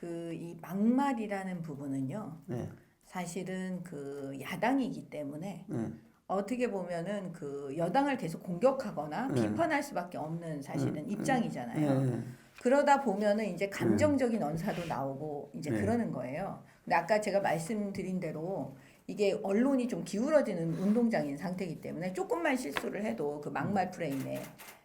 이 막말이라는 부분은요. 네. 사실은 그 야당이기 때문에 네. 어떻게 보면은 그 여당을 계속 공격하거나 네. 비판할 수밖에 없는 사실은 네. 입장이잖아요. 네. 그러다 보면은 이제 감정적인 언사도 나오고 이제 네. 그러는 거예요. 근데 아까 제가 말씀드린 대로 이게 언론이 좀 기울어지는 운동장인 상태이기 때문에 조금만 실수를 해도 그 막말 프레임에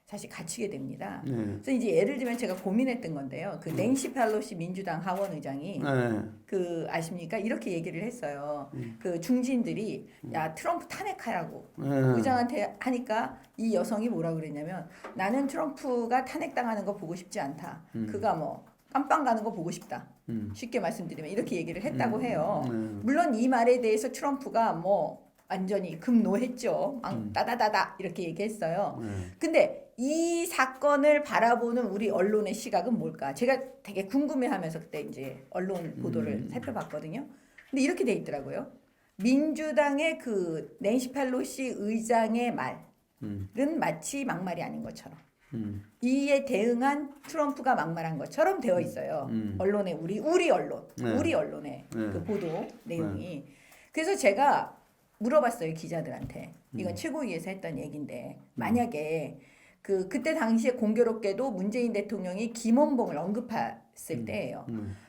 사실 갇히게 됩니다. 네. 그래서 이제 예를 들면 제가 고민했던 건데요. 그 낸시 펠로시 민주당 하원 의장이 네. 그 아십니까? 이렇게 얘기를 했어요. 그 중진들이 야 트럼프 탄핵하라고 의장한테 하니까 이 여성이 뭐라 그랬냐면 나는 트럼프가 탄핵당하는 거 보고 싶지 않다. 그가 뭐 깜빵 가는 거 보고 싶다. 쉽게 말씀드리면 이렇게 얘기를 했다고 해요. 물론 이 말에 대해서 트럼프가 뭐 완전히 급노했죠. 따다다다 이렇게 얘기했어요. 근데 이 사건을 바라보는 우리 언론의 시각은 뭘까? 제가 되게 궁금해하면서 그때 이제 언론 보도를 살펴봤거든요. 근데 이렇게 돼 있더라고요. 민주당의 그 낸시 펠로시 의장의 말은 마치 막말이 아닌 것처럼 이에 대응한 트럼프가 막말한 것처럼 되어 있어요. 언론의 우리 언론, 네. 우리 언론의 네. 그 보도 내용이. 그래서 제가 물어봤어요 기자들한테. 이건 최고위에서 했던 얘기인데 만약에 그때 당시에 공교롭게도 문재인 대통령이 김원봉을 언급했을 때예요.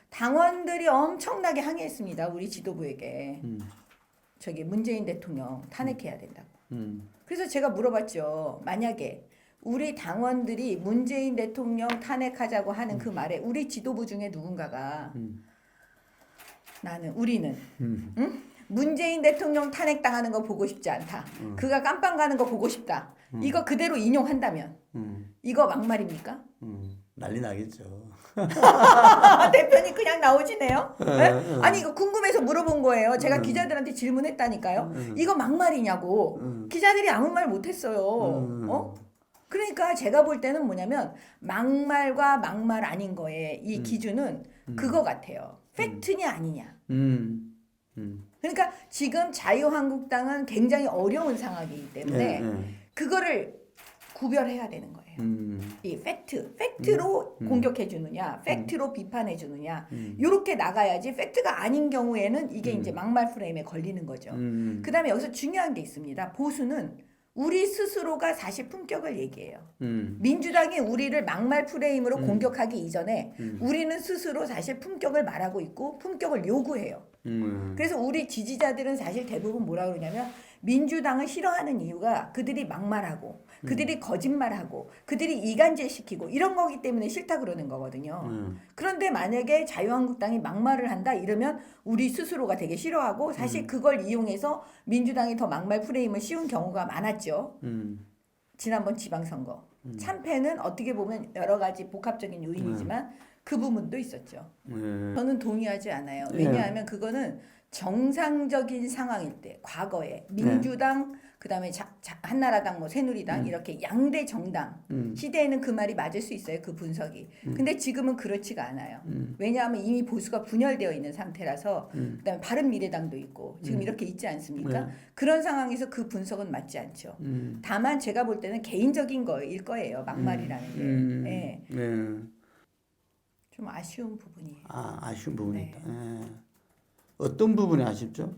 당원들이 엄청나게 항의했습니다. 우리 지도부에게. 저기 문재인 대통령 탄핵해야 된다고. 그래서 제가 물어봤죠. 만약에 우리 당원들이 문재인 대통령 탄핵하자고 하는 그 말에 우리 지도부 중에 누군가가 우리는 응? 문재인 대통령 탄핵당하는 거 보고 싶지 않다. 그가 깜빵 가는 거 보고 싶다. 이거 그대로 인용한다면 이거 막말입니까? 난리 나겠죠. 대표님 그냥 나오시네요. 네? 아니 이거 궁금해서 물어본 거예요. 제가 기자들한테 질문했다니까요. 이거 막말이냐고. 기자들이 아무 말 못했어요. 어? 그러니까 제가 볼 때는 뭐냐면 막말과 막말 아닌 거에 이 기준은 그거 같아요. 팩트냐 아니냐. 그러니까 지금 자유한국당은 굉장히 어려운 상황이기 때문에 그거를 구별해야 되는 거예요. 이 팩트로 공격해 주느냐, 팩트로 비판해 주느냐, 이렇게 나가야지. 팩트가 아닌 경우에는 이게 이제 막말 프레임에 걸리는 거죠. 그다음에 여기서 중요한 게 있습니다. 보수는 우리 스스로가 사실 품격을 얘기해요. 민주당이 우리를 막말 프레임으로 공격하기 이전에 우리는 스스로 사실 품격을 말하고 있고 품격을 요구해요. 그래서 우리 지지자들은 사실 대부분 뭐라 그러냐면 민주당을 싫어하는 이유가 그들이 막말하고 그들이 거짓말하고 그들이 이간질시키고 이런 거기 때문에 싫다 그러는 거거든요. 그런데 만약에 자유한국당이 막말을 한다 이러면 우리 스스로가 되게 싫어하고 사실 그걸 이용해서 민주당이 더 막말 프레임을 씌운 경우가 많았죠. 지난번 지방선거. 참패는 어떻게 보면 여러 가지 복합적인 요인이지만 그 부분도 있었죠. 저는 동의하지 않아요. 왜냐하면 그거는 정상적인 상황일 때 과거에 민주당 그다음에 한나라당 뭐 새누리당 이렇게 양대 정당 시대에는 그 말이 맞을 수 있어요. 그 분석이. 근데 지금은 그렇지가 않아요. 왜냐하면 이미 보수가 분열되어 있는 상태라서 그다음에 바른미래당도 있고 지금 이렇게 있지 않습니까? 그런 상황에서 그 분석은 맞지 않죠. 다만 제가 볼 때는 개인적인 거일 거예요. 막말이라는 게. 좀 아쉬운 부분이에요. 아쉬운 부분이 네. 있다. 어떤 부분이 아쉽죠?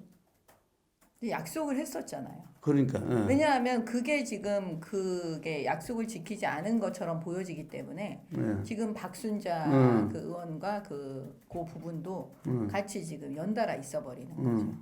약속을 했었잖아요. 그러니까. 왜냐하면 그게 지금 그게 약속을 지키지 않은 것처럼 보여지기 때문에 지금 박순자 그 의원과 그 부분도 같이 지금 연달아 있어버리는 거죠.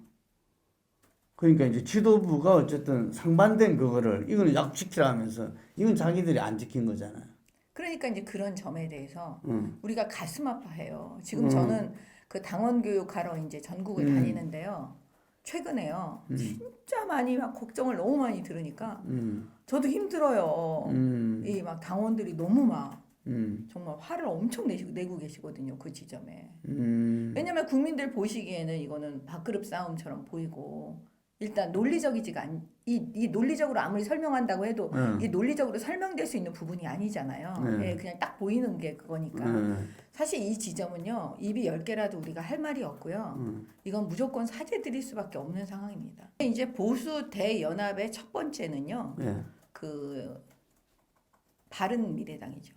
그러니까 이제 지도부가 어쨌든 상반된 그거를 이거는 약 지키라 하면서 이건 자기들이 안 지킨 거잖아요. 그러니까 이제 그런 점에 대해서 우리가 가슴 아파해요. 지금 저는 그 당원 교육하러 이제 전국을 다니는데요. 최근에요. 진짜 많이 막 걱정을 너무 많이 들으니까 저도 힘들어요. 이 막 당원들이 너무 막 정말 화를 엄청 내고 계시거든요. 그 지점에. 왜냐면 국민들 보시기에는 이거는 밥그릇 싸움처럼 보이고 일단 논리적이지가 이 논리적으로 아무리 설명한다고 해도 이게 논리적으로 설명될 수 있는 부분이 아니잖아요. 예, 그냥 딱 보이는 게 그거니까. 사실 이 지점은요. 입이 10개라도 우리가 할 말이 없고요. 이건 무조건 사죄 드릴 수밖에 없는 상황입니다. 이제 보수 대연합의 첫 번째는요. 그 바른미래당이죠.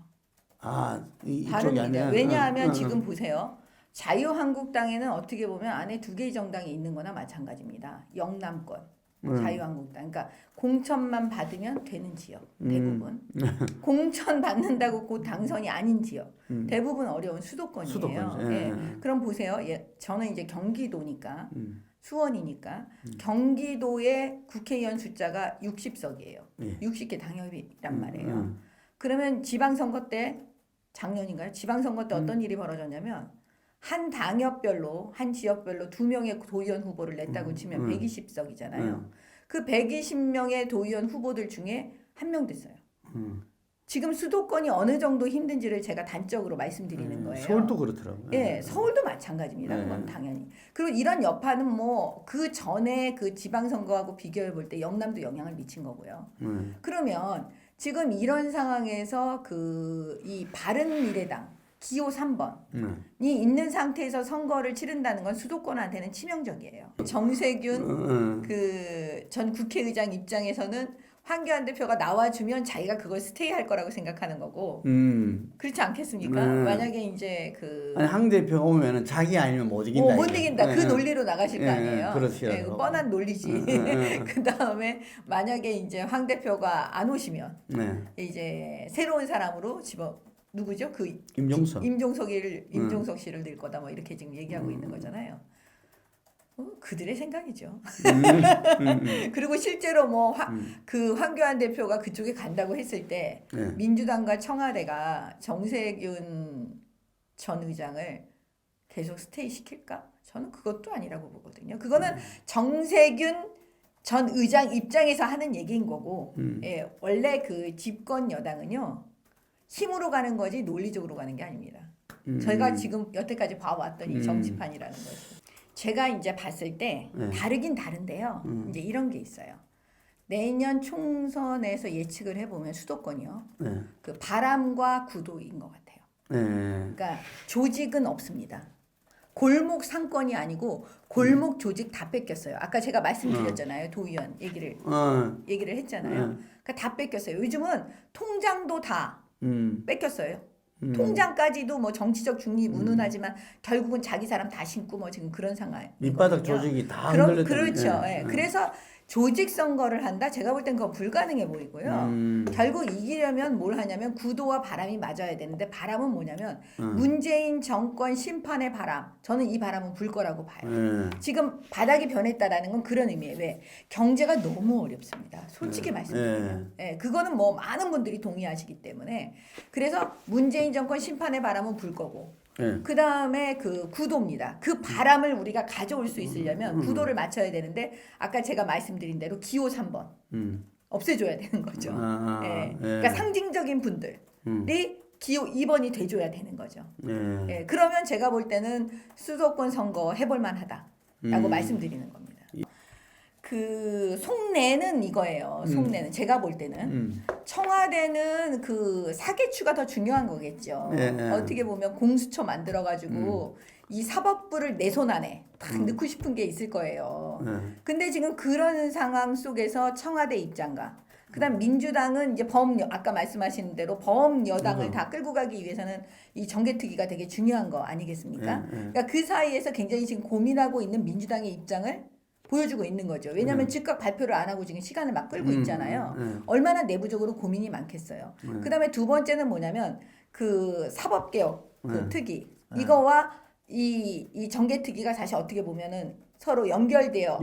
이쪽이 바른미래. 아니야. 왜냐하면 지금 보세요. 자유한국당에는 어떻게 보면 안에 두 개의 정당이 있는 거나 마찬가지입니다. 영남권 자유한국당. 그러니까 공천만 받으면 되는 지역 대부분. 공천 받는다고 곧 당선이 아닌 지역. 대부분 어려운 수도권이에요. 수도권. 예. 그럼 보세요. 예, 저는 이제 경기도니까 수원이니까 경기도의 국회의원 숫자가 60석이에요. 예. 60개 당협이란 말이에요. 그러면 지방선거 때 작년인가요? 지방선거 때 어떤 일이 벌어졌냐면 한 당협별로 한 지역별로 2명의 도의원 후보를 냈다고 치면 120석이잖아요. 그 120명의 도의원 후보들 중에 한 명 됐어요. 지금 수도권이 어느 정도 힘든지를 제가 단적으로 말씀드리는 거예요. 서울도 그렇더라고요. 예, 서울도 마찬가지입니다. 그건 당연히. 그리고 이런 여파는 뭐 그 전에 그 지방선거하고 비교해 볼 때 영남도 영향을 미친 거고요. 그러면 지금 이런 상황에서 그 이 바른미래당 기호 3번이 있는 상태에서 선거를 치른다는 건 수도권한테는 치명적이에요. 정세균 그 전 국회의장 입장에서는 황교안 대표가 나와주면 자기가 그걸 스테이할 거라고 생각하는 거고 그렇지 않겠습니까? 만약에 이제 그 아니 황 대표가 오면은 자기 아니면 못 이긴다. 못 이긴다. 그 논리로 나가실 거 아니에요. 그렇죠. 네, 그 뻔한 논리지. 그 다음에 만약에 이제 황 대표가 안 오시면 이제 새로운 사람으로 누구죠? 그 임종석. 임종석 씨를 늘 거다 뭐 이렇게 지금 얘기하고 있는 거잖아요. 그들의 생각이죠. 그리고 실제로 뭐 그 황교안 대표가 그쪽에 간다고 했을 때 민주당과 청와대가 정세균 전 의장을 계속 스테이 시킬까? 저는 그것도 아니라고 보거든요. 그거는 정세균 전 의장 입장에서 하는 얘기인 거고, 예, 원래 그 집권 여당은요 힘으로 가는 거지 논리적으로 가는 게 아닙니다. 저희가 지금 여태까지 봐왔더니 정치판이라는 것이. 제가 이제 봤을 때 다르긴 다른데요. 이제 이런 게 있어요. 내년 총선에서 예측을 해보면 수도권이요. 그 바람과 구도인 것 같아요. 그러니까 조직은 없습니다. 골목 상권이 아니고 골목 조직 다 뺏겼어요. 아까 제가 말씀드렸잖아요. 도의원 얘기를 했잖아요. 그러니까 다 뺏겼어요. 요즘은 통장도 다 뺏겼어요. 통장까지도 뭐 정치적 중립 운운하지만 결국은 자기 사람 다 신고 뭐 지금 그런 상황. 밑바닥 조직이 다 흔들렸다. 그렇죠. 예. 그래서 조직 선거를 한다. 제가 볼 땐 그거 불가능해 보이고요. 결국 이기려면 뭘 하냐면 구도와 바람이 맞아야 되는데 바람은 뭐냐면 문재인 정권 심판의 바람. 저는 이 바람은 불 거라고 봐요. 지금 바닥이 변했다라는 건 그런 의미예요. 왜? 경제가 너무 어렵습니다. 솔직히 말씀드리면. 예, 그거는 뭐 많은 분들이 동의하시기 때문에. 그래서 문재인 정권 심판의 바람은 불 거고. 그 다음에 그 구도입니다. 그 바람을 우리가 가져올 수 있으려면 구도를 맞춰야 되는데 아까 제가 말씀드린 대로 기호 3번 없애줘야 되는 거죠. 그러니까 상징적인 분들이 기호 2번이 돼줘야 되는 거죠. 그러면 제가 볼 때는 수도권 선거 해볼 만하다라고 말씀드리는 겁니다. 그 속내는 이거예요. 속내는 제가 볼 때는 청와대는 그 사개추가 더 중요한 거겠죠. 어떻게 보면 공수처 만들어가지고 이 사법부를 내 손 안에 딱 넣고 싶은 게 있을 거예요. 근데 지금 그런 상황 속에서 청와대 입장과 그다음 민주당은 이제 아까 말씀하신 대로 범여당을 다 끌고 가기 위해서는 이 정개특위가 되게 중요한 거 아니겠습니까? 그러니까 그 사이에서 굉장히 지금 고민하고 있는 민주당의 입장을 보여주고 있는 거죠. 왜냐하면 즉각 발표를 안 하고 지금 시간을 막 끌고 있잖아요. 얼마나 내부적으로 고민이 많겠어요. 그다음에 두 번째는 뭐냐면 그 사법개혁 그 특위 이거와 이 정개특위가 사실 어떻게 보면은 서로 연결되어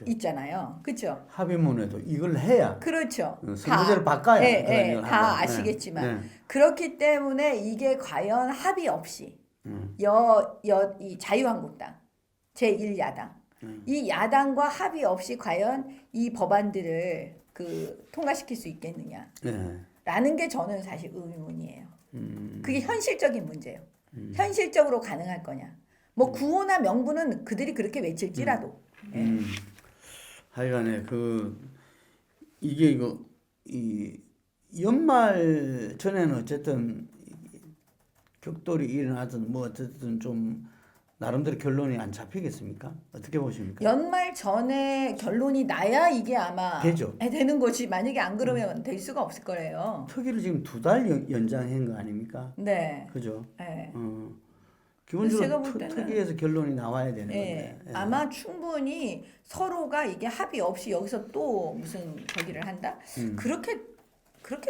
있잖아요. 그렇죠? 합의문에도 이걸 해야. 그렇죠. 선거제를 바꿔야. 다 아시겠지만 그렇기 때문에 이게 과연 합의 없이 이 자유한국당 제1야당 이 야당과 합의 없이 과연 이 법안들을 그 통과시킬 수 있겠느냐라는 게 저는 사실 의문이에요. 그게 현실적인 문제예요. 현실적으로 가능할 거냐. 뭐 구호나 명분은 그들이 그렇게 외칠지라도. 하여간에 이게 이 연말 전에는 어쨌든 격돌이 일어나든 뭐 어쨌든 좀 나름대로 결론이 안 잡히겠습니까? 어떻게 보십니까? 연말 전에 결론이 나야 이게 아마 되죠. 되는 거지. 만약에 안 그러면 될 수가 없을 거예요. 특위를 지금 2달 연장한 거 아닙니까? 네. 그죠? 네. 기본적으로 제가 볼 때는 특위에서 결론이 나와야 되는 예, 건데. 예. 아마 충분히 서로가 이게 합의 없이 여기서 또 무슨 저기를 한다? 그렇게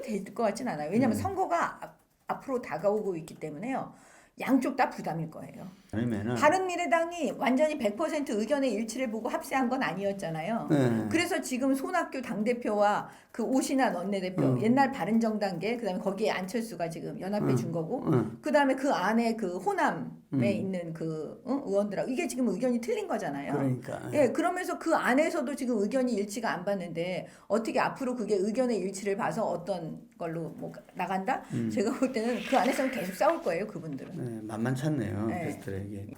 될 것 같진 않아요. 왜냐하면 선거가 앞으로 다가오고 있기 때문에요. 양쪽 다 부담일 거예요. 아니면은 바른미래당이 완전히 100% 의견의 일치를 보고 합세한 건 아니었잖아요. 네. 그래서 지금 손학규 당대표와 그 오신환 원내대표 옛날 바른정당계 그다음에 거기에 안철수가 지금 연합해 준 거고 그다음에 그 안에 그 호남에 있는 그 의원들하고 이게 지금 의견이 틀린 거잖아요. 그러니까. 예, 그러면서 그 안에서도 지금 의견이 일치가 안 봤는데 어떻게 앞으로 그게 의견의 일치를 봐서 어떤 걸로 뭐 나간다? 제가 볼 때는 그 안에서는 계속 싸울 거예요, 그분들은. 네, 만만찮네요. 네. 게스트에게.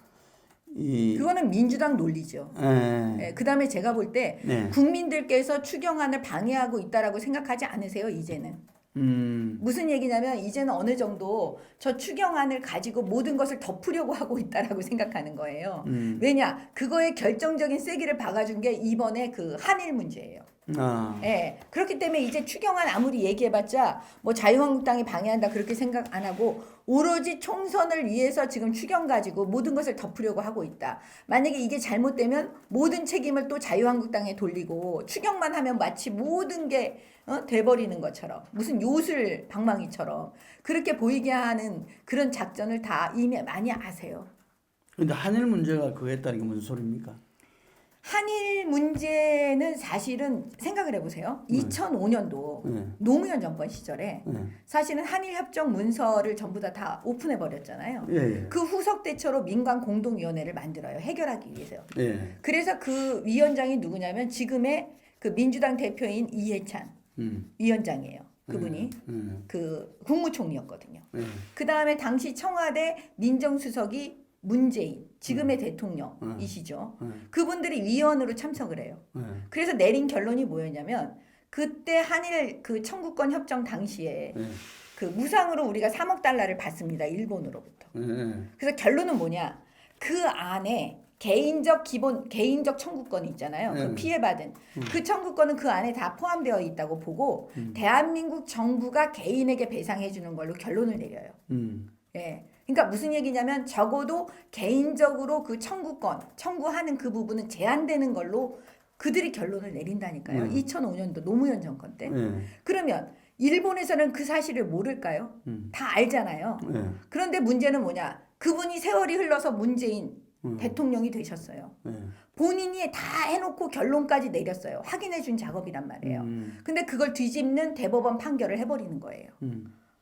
이 그거는 민주당 논리죠. 예. 예, 그다음에 제가 볼 때 네. 국민들께서 추경안을 방해하고 있다라고 생각하지 않으세요, 이제는. 무슨 얘기냐면 이제는 어느 정도 저 추경안을 가지고 모든 것을 덮으려고 하고 있다라고 생각하는 거예요. 왜냐? 그거에 결정적인 세기를 박아준 게 이번에 그 한일 문제예요. 아. 예. 그렇기 때문에 이제 추경안 아무리 얘기해봤자 뭐 자유한국당이 방해한다 그렇게 생각 안 하고 오로지 총선을 위해서 지금 추경 가지고 모든 것을 덮으려고 하고 있다. 만약에 이게 잘못되면 모든 책임을 또 자유한국당에 돌리고 추경만 하면 마치 모든 게 돼버리는 것처럼 무슨 요술 방망이처럼 그렇게 보이게 하는 그런 작전을 다 이미 많이 아세요. 근데 한일 문제가 그거 했다는 게 무슨 소리입니까? 한일 문제는 사실은 생각을 해보세요. 2005년도 노무현 정권 시절에 사실은 한일 협정 문서를 전부 다 오픈해 버렸잖아요. 예, 예. 그 후속 대처로 민관 공동위원회를 만들어요. 해결하기 위해서요. 예. 그래서 그 위원장이 누구냐면 지금의 그 민주당 대표인 이해찬 위원장이에요. 그분이 그 국무총리였거든요. 그 다음에 당시 청와대 민정수석이 문재인 지금의 대통령이시죠. 그분들이 위원으로 참석을 해요. 그래서 내린 결론이 뭐였냐면 그때 한일 그 청구권 협정 당시에 그 무상으로 우리가 3억 달러를 받습니다. 일본으로부터. 그래서 결론은 뭐냐? 그 안에 개인적 청구권이 있잖아요. 그 피해받은 그 청구권은 그 안에 다 포함되어 있다고 보고 대한민국 정부가 개인에게 배상해 주는 걸로 결론을 내려요. 예. 그러니까 무슨 얘기냐면 적어도 개인적으로 그 청구하는 그 부분은 제한되는 걸로 그들이 결론을 내린다니까요. 2005년도 노무현 정권 때. 그러면 일본에서는 그 사실을 모를까요? 다 알잖아요. 그런데 문제는 뭐냐? 그분이 세월이 흘러서 문재인 대통령이 되셨어요. 본인이 다 해놓고 결론까지 내렸어요. 확인해 준 작업이란 말이에요. 근데 그걸 뒤집는 대법원 판결을 해버리는 거예요.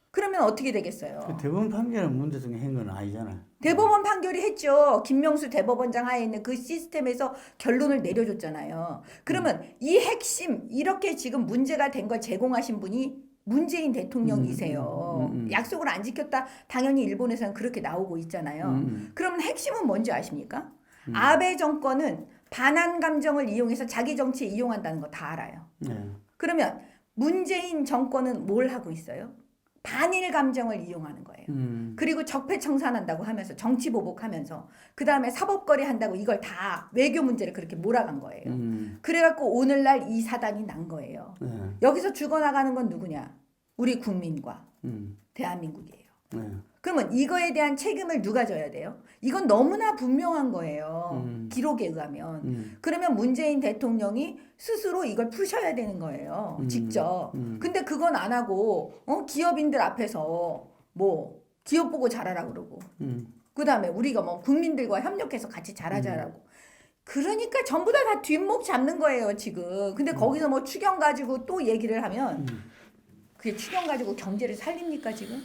그러면 어떻게 되겠어요? 그 대법원 판결은 문 대통령이 한 건 아니잖아요. 대법원 판결이 했죠. 김명수 대법원장 하에 있는 그 시스템에서 결론을 내려줬잖아요. 그러면 이 핵심 이렇게 지금 문제가 된 걸 제공하신 분이 문재인 대통령이세요. 약속을 안 지켰다. 당연히 일본에서는 그렇게 나오고 있잖아요. 그러면 핵심은 뭔지 아십니까? 아베 정권은 반한 감정을 이용해서 자기 정치에 이용한다는 거 다 알아요. 그러면 문재인 정권은 뭘 하고 있어요? 반일 감정을 이용하는 거예요. 그리고 적폐청산한다고 하면서 정치 보복하면서 그 다음에 사법거래 한다고 이걸 다 외교 문제를 그렇게 몰아간 거예요. 그래갖고 오늘날 이 사단이 난 거예요. 여기서 죽어나가는 건 누구냐? 우리 국민과 대한민국이에요. 그러면 이거에 대한 책임을 누가 져야 돼요? 이건 너무나 분명한 거예요. 기록에 의하면. 그러면 문재인 대통령이 스스로 이걸 푸셔야 되는 거예요. 직접. 근데 그건 안 하고 기업인들 앞에서 뭐 기업 보고 잘하라 그러고 그다음에 우리가 뭐 국민들과 협력해서 같이 잘하자라고. 그러니까 전부 다 뒷목 잡는 거예요, 지금. 근데 거기서 뭐 추경 가지고 또 얘기를 하면 그게 추경 가지고 경제를 살립니까, 지금?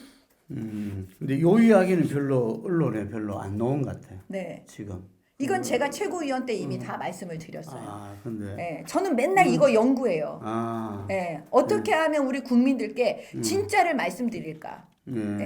근데 요 이야기는 별로 언론에 별로 안 나온 것 같아요. 네. 지금. 이건 제가 최고위원 때 이미 다 말씀을 드렸어요. 아, 근데. 네, 저는 맨날 이거 연구해요. 아. 네, 어떻게 하면 우리 국민들께 진짜를 말씀드릴까? 네.